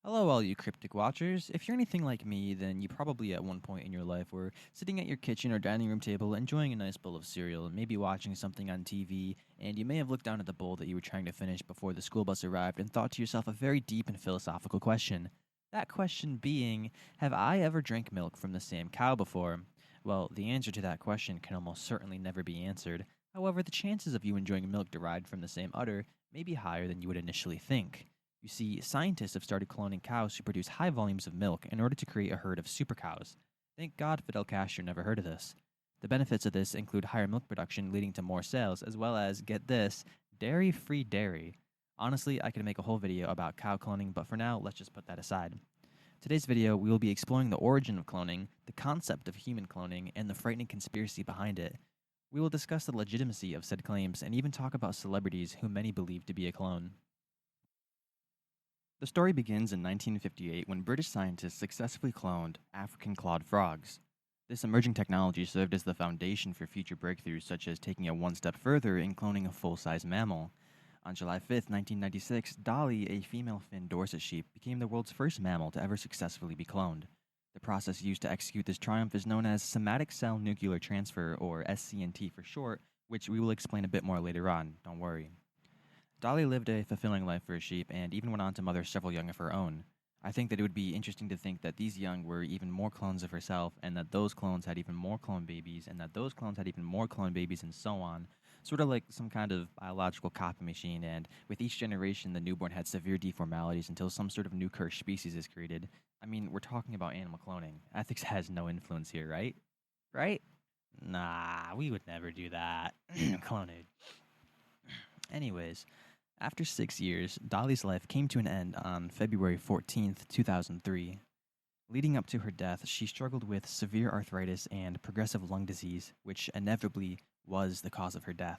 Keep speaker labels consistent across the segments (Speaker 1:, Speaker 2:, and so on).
Speaker 1: Hello, all you cryptic watchers. If you're anything like me, then you probably at one point in your life were sitting at your kitchen or dining room table enjoying a nice bowl of cereal, maybe watching something on TV, and you may have looked down at the bowl that you were trying to finish before the school bus arrived and thought to yourself a very deep and philosophical question. That question being, have I ever drank milk from the same cow before? Well, the answer to that question can almost certainly never be answered. However, the chances of you enjoying milk derived from the same udder may be higher than you would initially think. You see, scientists have started cloning cows to produce high volumes of milk in order to create a herd of super cows. Thank God Fidel Castro never heard of this. The benefits of this include higher milk production leading to more sales, as well as, get this, dairy free dairy. Honestly, I could make a whole video about cow cloning, but for now, let's just put that aside. Today's video, we will be exploring the origin of cloning, the concept of human cloning, and the frightening conspiracy behind it. We will discuss the legitimacy of said claims and even talk about celebrities who many believe to be a clone. The story begins in 1958 when British scientists successfully cloned African clawed frogs. This emerging technology served as the foundation for future breakthroughs, such as taking it one step further in cloning a full size mammal. On July 5, 1996, Dolly, a female fin Dorset sheep, became the world's first mammal to ever successfully be cloned. The process used to execute this triumph is known as somatic cell nuclear transfer, or SCNT for short, which we will explain a bit more later on, don't worry. Dolly lived a fulfilling life for a sheep and even went on to mother several young of her own. I think that it would be interesting to think that these young were even more clones of herself, and that those clones had even more clone babies, and that those clones had even more clone babies, and so on. Sort of like some kind of biological copy machine, and with each generation, the newborn had severe deformalities until some sort of new cursed species is created. I mean, we're talking about animal cloning. Ethics has no influence here, right? Right? Nah, we would never do that. Clonid. Anyways, after 6 years, Dolly's life came to an end on February 14th, 2003. Leading up to her death, she struggled with severe arthritis and progressive lung disease, which inevitably was the cause of her death.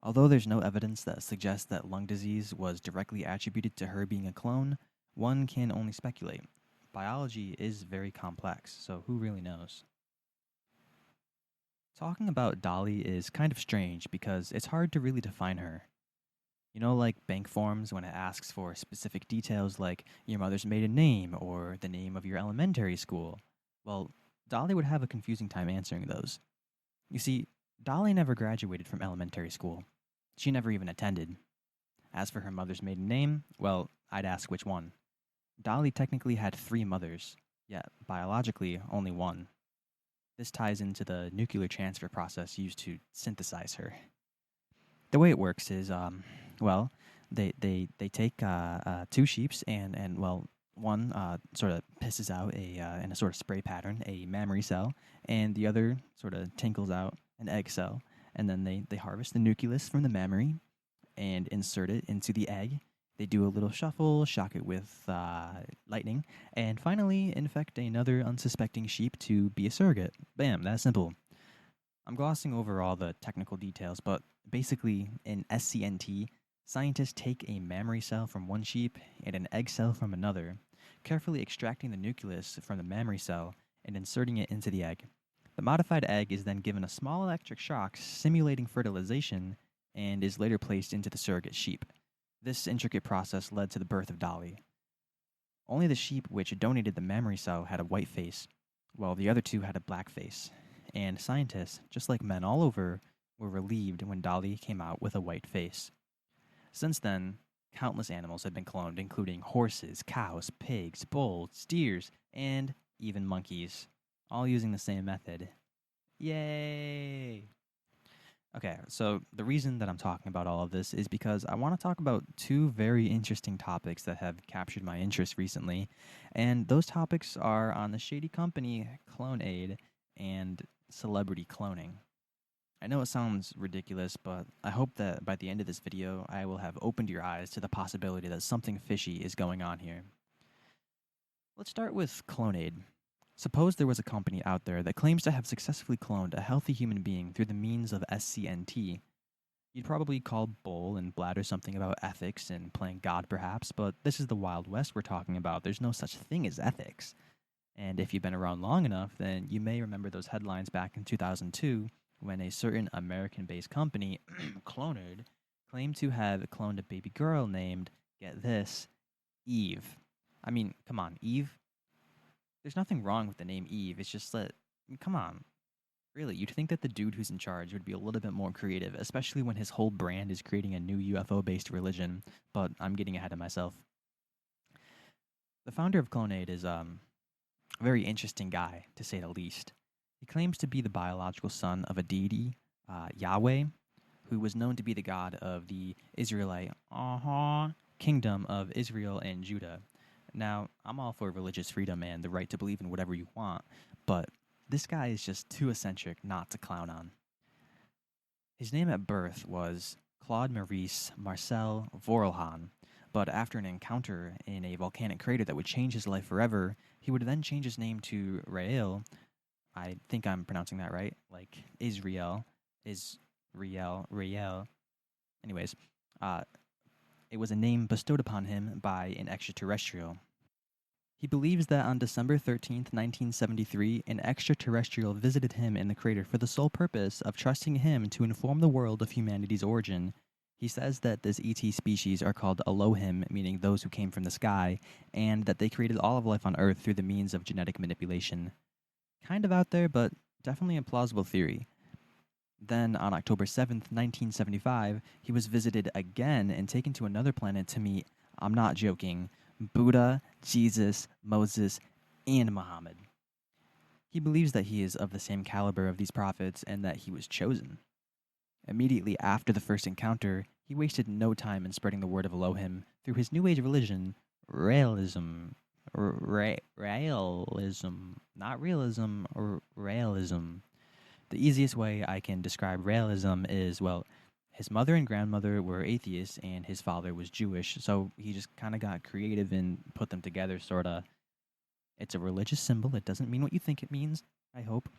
Speaker 1: Although there's no evidence that suggests that lung disease was directly attributed to her being a clone, one can only speculate. Biology is very complex, so who really knows? Talking about Dolly is kind of strange because it's hard to really define her. You know, like bank forms when it asks for specific details like your mother's maiden name or the name of your elementary school. Well, Dolly would have a confusing time answering those. You see, Dolly never graduated from elementary school. She never even attended. As for her mother's maiden name, well, I'd ask which one. Dolly technically had three mothers, yet biologically only one. This ties into the nuclear transfer process used to synthesize her. The way it works is, well, they take two sheeps and well, one sort of pisses out in a sort of spray pattern a mammary cell, and the other sort of tinkles out an egg cell, and then they harvest the nucleus from the mammary and insert it into the egg. They do a little shuffle, shock it with lightning, and finally infect another unsuspecting sheep to be a surrogate. Bam, that's simple. I'm glossing over all the technical details, but basically, in SCNT, scientists take a mammary cell from one sheep and an egg cell from another, carefully extracting the nucleus from the mammary cell and inserting it into the egg. The modified egg is then given a small electric shock simulating fertilization and is later placed into the surrogate sheep. This intricate process led to the birth of Dolly. Only the sheep which donated the mammary cell had a white face, while the other two had a black face, and scientists, just like men all over, were relieved when Dolly came out with a white face. Since then, countless animals have been cloned, including horses, cows, pigs, bulls, steers, and even monkeys, all using the same method. Yay! Okay, so the reason that I'm talking about all of this is because I want to talk about two very interesting topics that have captured my interest recently, and those topics are on the shady company CloneAid and celebrity cloning. I know it sounds ridiculous, but I hope that by the end of this video, I will have opened your eyes to the possibility that something fishy is going on here. Let's start with CloneAid. Suppose there was a company out there that claims to have successfully cloned a healthy human being through the means of SCNT. You'd probably call bull and blather something about ethics and playing God perhaps, but this is the Wild West we're talking about. There's no such thing as ethics. And if you've been around long enough, then you may remember those headlines back in 2002 when a certain American-based company, Clonid, claimed to have cloned a baby girl named, get this, Eve. I mean, come on, Eve? There's nothing wrong with the name Eve. It's just that, come on. Really, you'd think that the dude who's in charge would be a little bit more creative, especially when his whole brand is creating a new UFO-based religion, but I'm getting ahead of myself. The founder of CloneAid is a very interesting guy, to say the least. He claims to be the biological son of a deity, Yahweh, who was known to be the god of the Israelite kingdom of Israel and Judah. Now, I'm all for religious freedom and the right to believe in whatever you want, but this guy is just too eccentric not to clown on. His name at birth was Claude Maurice Marcel Vorelhan, but after an encounter in a volcanic crater that would change his life forever, he would then change his name to Rael. I think I'm pronouncing that right, like Israel, Rael. Anyways, it was a name bestowed upon him by an extraterrestrial. He believes that on December 13th, 1973, an extraterrestrial visited him in the crater for the sole purpose of trusting him to inform the world of humanity's origin. He says that this ET species are called Elohim, meaning those who came from the sky, and that they created all of life on Earth through the means of genetic manipulation. Kind of out there, but definitely a plausible theory. Then, on October 7th, 1975, he was visited again and taken to another planet to meet, I'm not joking, Buddha, Jesus, Moses, and Muhammad. He believes that he is of the same caliber of these prophets and that he was chosen. Immediately after the first encounter, he wasted no time in spreading the word of Elohim through his New Age religion, Raelism. Raelism. Not realism, or Raelism. The easiest way I can describe Raelism is, well, his mother and grandmother were atheists and his father was Jewish, so he just kind of got creative and put them together, sort of. It's a religious symbol. It doesn't mean what you think it means, I hope.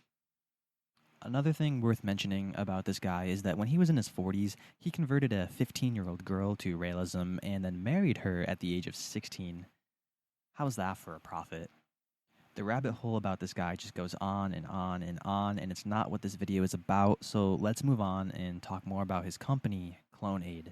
Speaker 1: Another thing worth mentioning about this guy is that when he was in his 40s, he converted a 15-year-old girl to Raelism and then married her at the age of 16. How's that for a prophet? The rabbit hole about this guy just goes on and on and on, and it's not what this video is about, so let's move on and talk more about his company, CloneAid.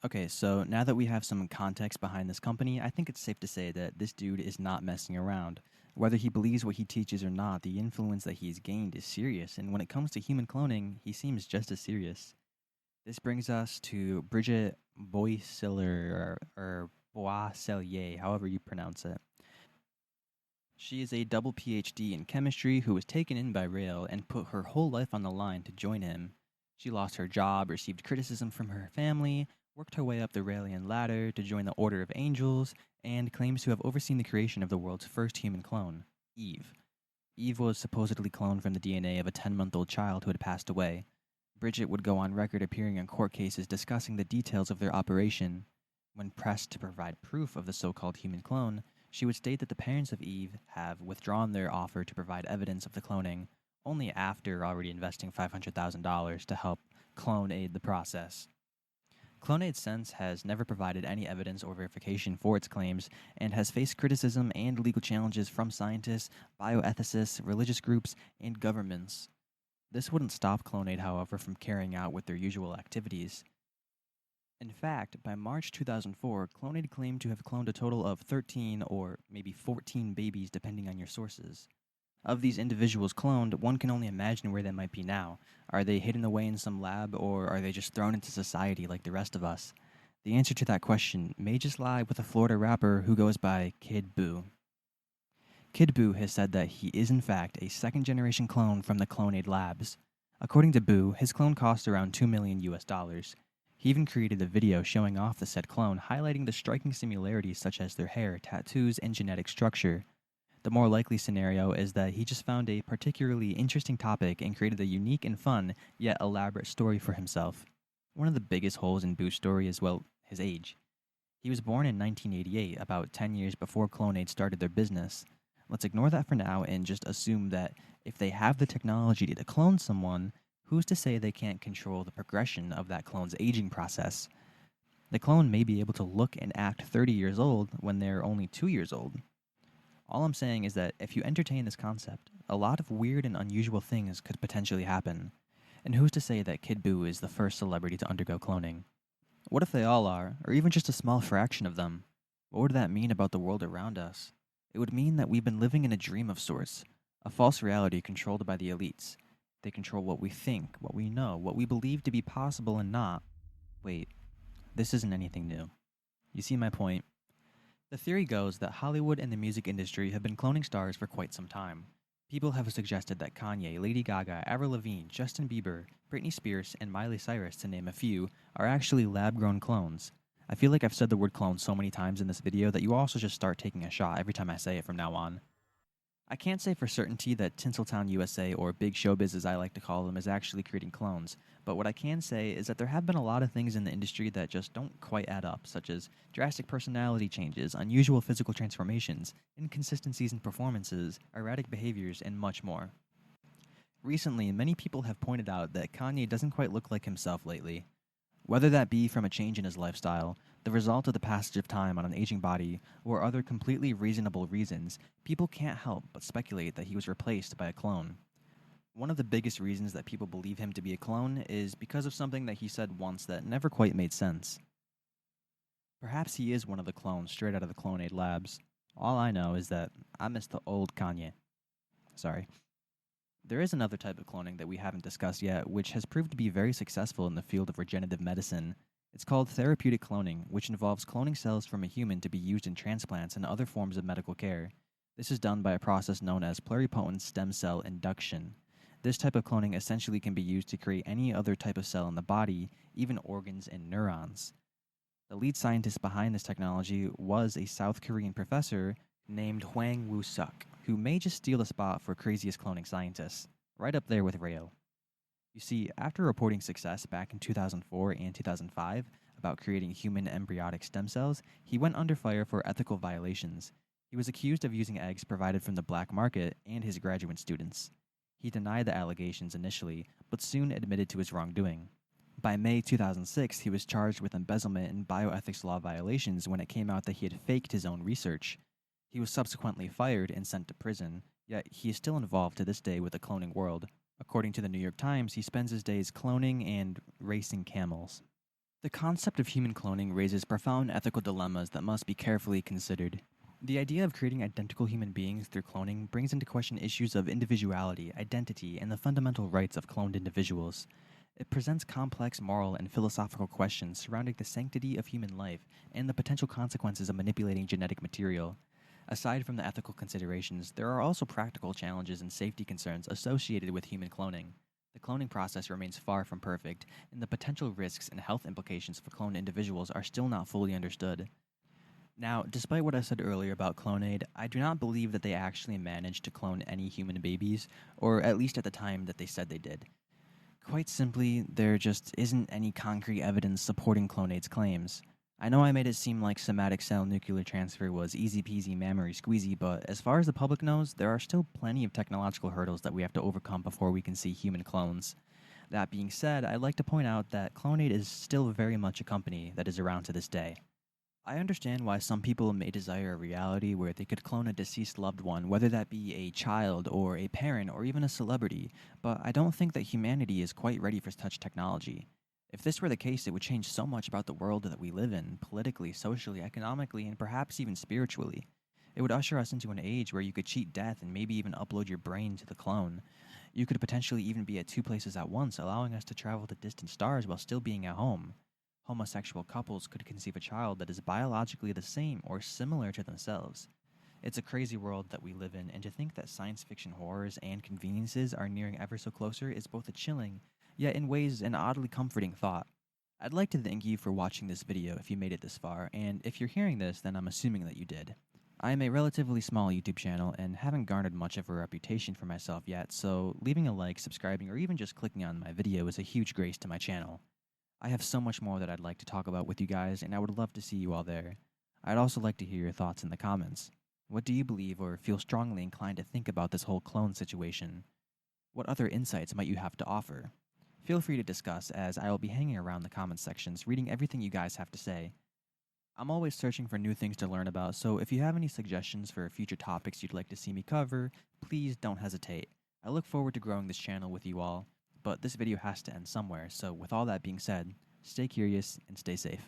Speaker 1: Okay, so now that we have some context behind this company, I think it's safe to say that this dude is not messing around. Whether he believes what he teaches or not, the influence that he's gained is serious, and when it comes to human cloning, he seems just as serious. This brings us to Bridget Boisselier, or Boisselier, however you pronounce it. She is a double PhD in chemistry who was taken in by Rael and put her whole life on the line to join him. She lost her job, received criticism from her family, worked her way up the Raelian ladder to join the Order of Angels, and claims to have overseen the creation of the world's first human clone, Eve. Eve was supposedly cloned from the DNA of a 10-month-old child who had passed away. Bridget would go on record appearing in court cases discussing the details of their operation. When pressed to provide proof of the so-called human clone, she would state that the parents of Eve have withdrawn their offer to provide evidence of the cloning, only after already investing $500,000 to help CloneAid the process. CloneAid since has never provided any evidence or verification for its claims and has faced criticism and legal challenges from scientists, bioethicists, religious groups, and governments. This wouldn't stop CloneAid, however, from carrying out with their usual activities. In fact, by March 2004, CloneAid claimed to have cloned a total of 13 or maybe 14 babies depending on your sources. Of these individuals cloned, one can only imagine where they might be now. Are they hidden away in some lab, or are they just thrown into society like the rest of us? The answer to that question may just lie with a Florida rapper who goes by Kid Buu. Kid Buu has said that he is in fact a second-generation clone from the CloneAid labs. According to Buu, his clone cost around $2 million US. He even created a video showing off the said clone, highlighting the striking similarities such as their hair, tattoos, and genetic structure. The more likely scenario is that he just found a particularly interesting topic and created a unique and fun, yet elaborate story for himself. One of the biggest holes in Boo's story is, well, his age. He was born in 1988, about 10 years before CloneAid started their business. Let's ignore that for now and just assume that if they have the technology to clone someone, who's to say they can't control the progression of that clone's aging process? The clone may be able to look and act 30 years old when they're only 2 years old. All I'm saying is that if you entertain this concept, a lot of weird and unusual things could potentially happen. And who's to say that Kid Buu is the first celebrity to undergo cloning? What if they all are, or even just a small fraction of them? What would that mean about the world around us? It would mean that we've been living in a dream of sorts, a false reality controlled by the elites. They control what we think, what we know, what we believe to be possible and not. Wait, this isn't anything new. You see my point? The theory goes that Hollywood and the music industry have been cloning stars for quite some time. People have suggested that Kanye, Lady Gaga, Avril Lavigne, Justin Bieber, Britney Spears, and Miley Cyrus, to name a few, are actually lab grown clones. I feel like I've said the word clone so many times in this video that you also just start taking a shot every time I say it from now on. I can't say for certainty that Tinseltown USA, or Big Showbiz as I like to call them, is actually creating clones, but what I can say is that there have been a lot of things in the industry that just don't quite add up, such as drastic personality changes, unusual physical transformations, inconsistencies in performances, erratic behaviors, and much more. Recently, many people have pointed out that Kanye doesn't quite look like himself lately. Whether that be from a change in his lifestyle, the result of the passage of time on an aging body, or other completely reasonable reasons, people can't help but speculate that he was replaced by a clone. One of the biggest reasons that people believe him to be a clone is because of something that he said once that never quite made sense. Perhaps he is one of the clones straight out of the CloneAid labs. All I know is that I miss the old Kanye. Sorry. There is another type of cloning that we haven't discussed yet, which has proved to be very successful in the field of regenerative medicine. It's called therapeutic cloning, which involves cloning cells from a human to be used in transplants and other forms of medical care. This is done by a process known as pluripotent stem cell induction. This type of cloning essentially can be used to create any other type of cell in the body, even organs and neurons. The lead scientist behind this technology was a South Korean professor named Hwang Woo-suk, who may just steal the spot for craziest cloning scientists, right up there with Rael. You see, after reporting success back in 2004 and 2005 about creating human embryonic stem cells, he went under fire for ethical violations. He was accused of using eggs provided from the black market and his graduate students. He denied the allegations initially, but soon admitted to his wrongdoing. By May 2006, he was charged with embezzlement and bioethics law violations when it came out that he had faked his own research. He was subsequently fired and sent to prison, yet he is still involved to this day with the cloning world. According to the New York Times, he spends his days cloning and racing camels. The concept of human cloning raises profound ethical dilemmas that must be carefully considered. The idea of creating identical human beings through cloning brings into question issues of individuality, identity, and the fundamental rights of cloned individuals. It presents complex moral and philosophical questions surrounding the sanctity of human life and the potential consequences of manipulating genetic material. Aside from the ethical considerations, there are also practical challenges and safety concerns associated with human cloning. The cloning process remains far from perfect, and the potential risks and health implications for cloned individuals are still not fully understood. Now, despite what I said earlier about CloneAid, I do not believe that they actually managed to clone any human babies, or at least at the time that they said they did. Quite simply, there just isn't any concrete evidence supporting CloneAid's claims. I know I made it seem like somatic cell nuclear transfer was easy peasy mammary squeezy, but as far as the public knows, there are still plenty of technological hurdles that we have to overcome before we can see human clones. That being said, I'd like to point out that CloneAid is still very much a company that is around to this day. I understand why some people may desire a reality where they could clone a deceased loved one, whether that be a child or a parent or even a celebrity, but I don't think that humanity is quite ready for such technology. If this were the case, it would change so much about the world that we live in, politically, socially, economically, and perhaps even spiritually. It would usher us into an age where you could cheat death and maybe even upload your brain to the clone. You could potentially even be at two places at once, allowing us to travel to distant stars while still being at home. Homosexual couples could conceive a child that is biologically the same or similar to themselves. It's a crazy world that we live in, and to think that science fiction horrors and conveniences are nearing ever so closer is both a chilling, yet in ways an oddly comforting thought. I'd like to thank you for watching this video if you made it this far, and if you're hearing this, then I'm assuming that you did. I am a relatively small YouTube channel and haven't garnered much of a reputation for myself yet, so leaving a like, subscribing, or even just clicking on my video is a huge grace to my channel. I have so much more that I'd like to talk about with you guys, and I would love to see you all there. I'd also like to hear your thoughts in the comments. What do you believe or feel strongly inclined to think about this whole clone situation? What other insights might you have to offer? Feel free to discuss, as I will be hanging around the comments sections reading everything you guys have to say. I'm always searching for new things to learn about, so if you have any suggestions for future topics you'd like to see me cover, please don't hesitate. I look forward to growing this channel with you all. But this video has to end somewhere, so with all that being said, stay curious, and stay safe.